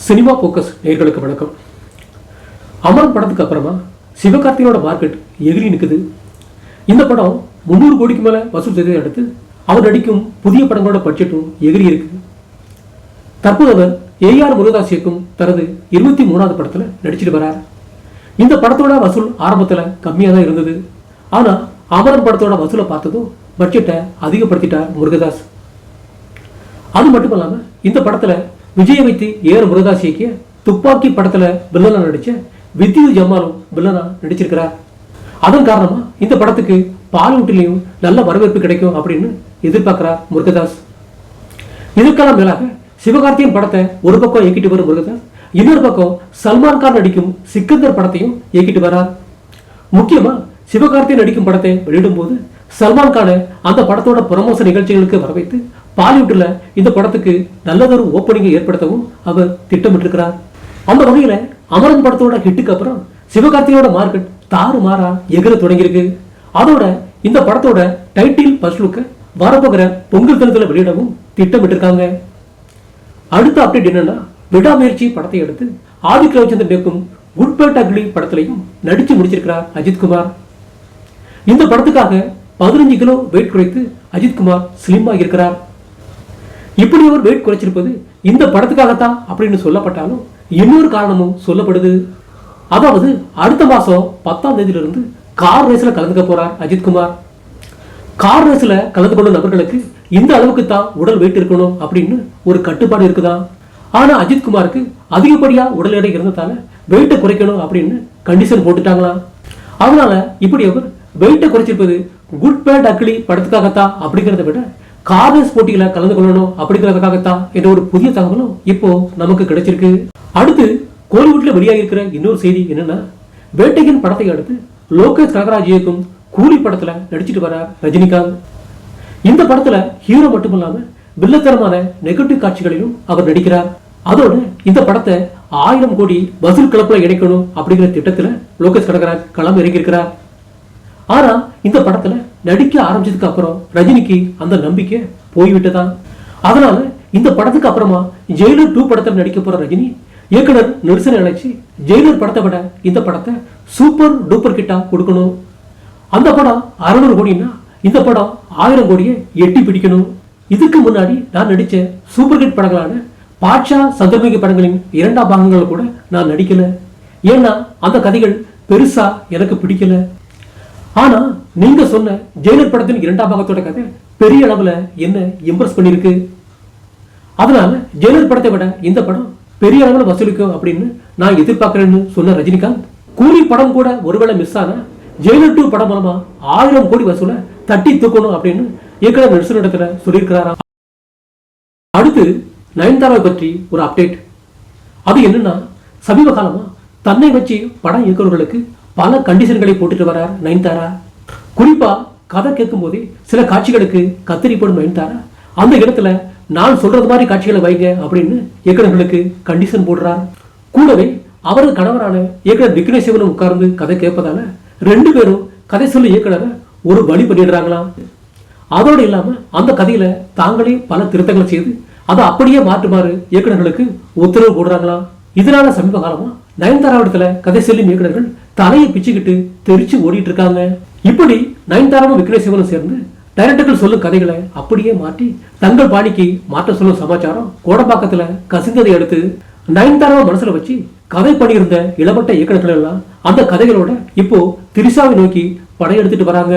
Cinema focus நேர்களுக்கு வணக்கம். அமரன் படத்துக்கு அப்புறமா சிவகார்த்திகேயனோட மார்க்கெட் எகிரி நிற்குது. இந்த படம் 300 கோடிக்கு மேலே வசூல் செய்ததை அடுத்து அவர் நடிக்கும் புதிய படங்களோட பட்ஜெட்டும் எகிரி இருக்கு. தற்போது அவர் ஏஆர் முருகதாஸ் இயக்கும் தனது 23வது படத்தில் நடிச்சிட்டு வரார். இந்த படத்தோட வசூல் ஆரம்பத்தில் கம்மியாக தான் இருந்தது. ஆனால் அமரன் படத்தோட வசூலை பார்த்ததும் பட்ஜெட்டை அதிகப்படுத்திட்டார் முருகதாஸ். அது மட்டும் இல்லாமல் இந்த படத்தில் விஜயை வைத்து ஏஆர் முருகதாஸ் இயக்கிய துப்பாக்கி படத்துல வில்லனா நடிச்ச வித்யுத் ஜமாலும் வில்லனா நடிச்சிருக்கிறார். அதன் காரணமா இந்த படத்துக்கு பாலிவுட்லயும் நல்ல வரவேற்பு கிடைக்கும் அப்படின்னு எதிர்பார்க்கிறார் முருகதாஸ். இதற்கெல்லாம் மேலாக சிவகார்த்திகேயன் படத்தை ஒரு பக்கம் இயக்கிட்டு வரும் முருகதாஸ் இன்னொரு பக்கம் சல்மான் கான் நடிக்கும் சிக்கந்தர் படத்தையும் இயக்கிட்டு வரார். முக்கியமா சிவகார்த்திகேயன் நடிக்கும் படத்தை வெளியிடும் போது சல்மான் கானை அந்த படத்தோட ப்ரமோஷன் நிகழ்ச்சிகளுக்கு வரவைத்து பாலிவுட்ல இந்த படத்துக்கு நல்லதொரு ஓப்பனிங்கை ஏற்படுத்தவும் அவர் திட்டமிட்டிருக்கிறார். அந்த வகையில அமரன் படத்தோட ஹிட்டுக்கு அப்புறம் சிவகார்த்திகேயனோட மார்க்கெட் தாறுமாறா எகிர தொடங்கியிருக்கு. அதோட இந்த படத்தோட டைட்டில் ஃபர்ஸ்ட் லுக்கை வரப்போகிற பொங்கல் தினத்துல வெளியிடவும் திட்டமிட்டிருக்காங்க. அடுத்த அப்டேட் என்னன்னா, விடாமுயற்சி படத்தை எடுத்து ஆதித்ய ரவிச்சந்திரன் இயக்கும் குட் பேட் அக்லி படத்திலையும் நடிச்சு முடிச்சிருக்கிறார் அஜித்குமார். இந்த படத்துக்காக 15 கிலோ வெயிட் குறைத்து அஜித்குமார் ஸ்லிம் ஆகியிருக்கிறார். இப்படி அவர் வெயிட் குறைச்சிருப்பது இந்த படத்துக்காகத்தான் அப்படின்னு சொல்லப்பட்டாலும் இன்னொரு காரணமும் சொல்லப்படுது. அதாவது அடுத்த மாசம் 10ஆம் தேதியிலிருந்து கார் ரேஸ்ல கலந்துக்க போறார் அஜித்குமார். கார் ரேஸ்ல கலந்து கொண்ட நபர்களுக்கு இந்த அளவுக்கு தான் உடல் வெயிட் இருக்கணும் அப்படின்னு ஒரு கட்டுப்பாடு இருக்குதான். ஆனா அஜித்குமாருக்கு அதிகப்படியா உடல் எடை இருந்ததால வெயிட்டை குறைக்கணும் அப்படின்னு கண்டிஷன் போட்டுட்டாங்களாம். அதனால இப்படி அவர் வெயிட்டை குறைச்சிருப்பது குட் பேட் அக்லி படத்துக்காகத்தான் அப்படிங்கிறத விட கார்ரேஸ் போட்டிகளை கலந்து கொள்ளணும் அப்படிங்கிறதுக்காகத்தான் என்ற ஒரு புதிய தகவலும் இப்போ நமக்கு கிடைச்சிருக்கு. அடுத்து கோலிவுட்ல வெளியாகிருக்கிற இன்னொரு செய்தி என்னன்னா, வேட்டையன் படத்தை அடுத்து லோகேஷ் கனகராஜ் இயக்கும் கூலி படத்துல நடிச்சிட்டு வரார் ரஜினிகாந்த். இந்த படத்துல ஹீரோ மட்டும் இல்லாம வில்லத்தனமான நெகட்டிவ் காட்சிகளிலும் அவர் நடிக்கிறார். அதோட இந்த படத்தை 1000 கோடி வசூல் கிளப்புல இணைக்கணும் அப்படிங்கிற திட்டத்துல லோகேஷ் கனகராஜ் களம் இறங்கியிருக்கிறார். ஆனா இந்த படத்துல நடிக்க ஆரம்பிச்சதுக்கு அப்புறம் ரஜினிக்கு அந்த நம்பிக்கை போய்விட்டதான். அதனால இந்த படத்துக்கு அப்புறமா ஜெயிலர் 2 படத்தில் நடிக்க போற ரஜினி இயக்குனர் நெல்சனை அழைச்சி ஜெயிலர் படத்தை விட இந்த படத்தை சூப்பர் டூப்பர் கிட்டா கொடுக்கணும். அந்த படம் 600 கோடினா இந்த படம் 1000 கோடியை எட்டி பிடிக்கணும். இதுக்கு முன்னாடி நான் நடிச்ச சூப்பர் ஹிட் படங்களான பாட்ஷா சந்திரமுகி படங்களின் 2ஆம் பாகங்கள் கூட நான் நடிக்கல. ஏன்னா அந்த கதைகள் பெருசா எனக்கு பிடிக்கல. ஆனா நீங்க சொன்ன ஜெயிலர் படத்தின் 2ஆம் பாகத்தோட கதை பெரிய அளவுல என்ன இம்ப்ரெஸ் பண்ணிருக்கு. அதனால ஜெயிலர் படத்தை விட இந்த படம் பெரிய அளவுல வசூலிக்கும் அப்படின்னு நான் எதிர்பார்க்கிறேன்னு சொன்ன ரஜினிகாந்த், கூலி படம் கூட ஒருவேளை மிஸ் ஆனா ஜெயிலர் 2 படம் மூலமா 1000 கோடி வசூலை தட்டி தூக்கணும் அப்படின்னு இயக்குனர் நெல்சனிடத்துல சொல்லியிருக்கிறாரா. அடுத்து நயன்தாராவை பற்றி ஒரு அப்டேட். அது என்னன்னா, சமீப காலமா தன்னை வச்சு படம் இயக்குநர்களுக்கு பல கண்டிஷன்களை போட்டுட்டு வரார் நயன்தாரா. குறிப்பா கதை கேட்கும் போதே சில காட்சிகளுக்கு கத்திரி போடும் நயன்தாரா அந்த இடத்துல நான் சொல்றது மாதிரி காட்சிகளை வைங்க அப்படின்னு இயக்குநர்களுக்கு கண்டிஷன் போடுறார். கூடவே அவரது கணவரான இயக்குனர் விக்னேஷ் சிவனும் உட்கார்ந்து கதை கேட்பதால 2 பேரும் கதை சொல்லி இயக்குனரை ஒரு வழி பண்ணிடுறாங்களாம். அதோடு இல்லாம அந்த கதையில தாங்களே பல திருத்தங்களை செய்து அதை அப்படியே மாற்றுமாறு இயக்குநர்களுக்கு உத்தரவு போடுறாங்களாம். இதனால சமீப காலமா நயன்தாராவிடத்துல கதை செல்லும் இயக்குநர்கள் தலையை பிச்சுக்கிட்டு தெரிச்சு ஓடிட்டு இருக்காங்க. இப்படி நயன்தாராவும் விக்னேஷ் சிவனும் சேர்ந்து டைரக்டர்கள் சொல்லும் கதைகளை அப்படியே மாற்றி தங்கள் பாணிக்கு மாற்ற சொல்லும் சமாச்சாரம் கோடம்பாக்கத்துல கசிந்ததை அடுத்து நயன்தாராவை மனசுல வச்சு கதை பண்ணியிருந்த இளவட்ட இயக்குநர்கள் எல்லாம் அந்த கதைகளோட இப்போ திரிஷாவை நோக்கி படையெடுத்துட்டு வராங்க.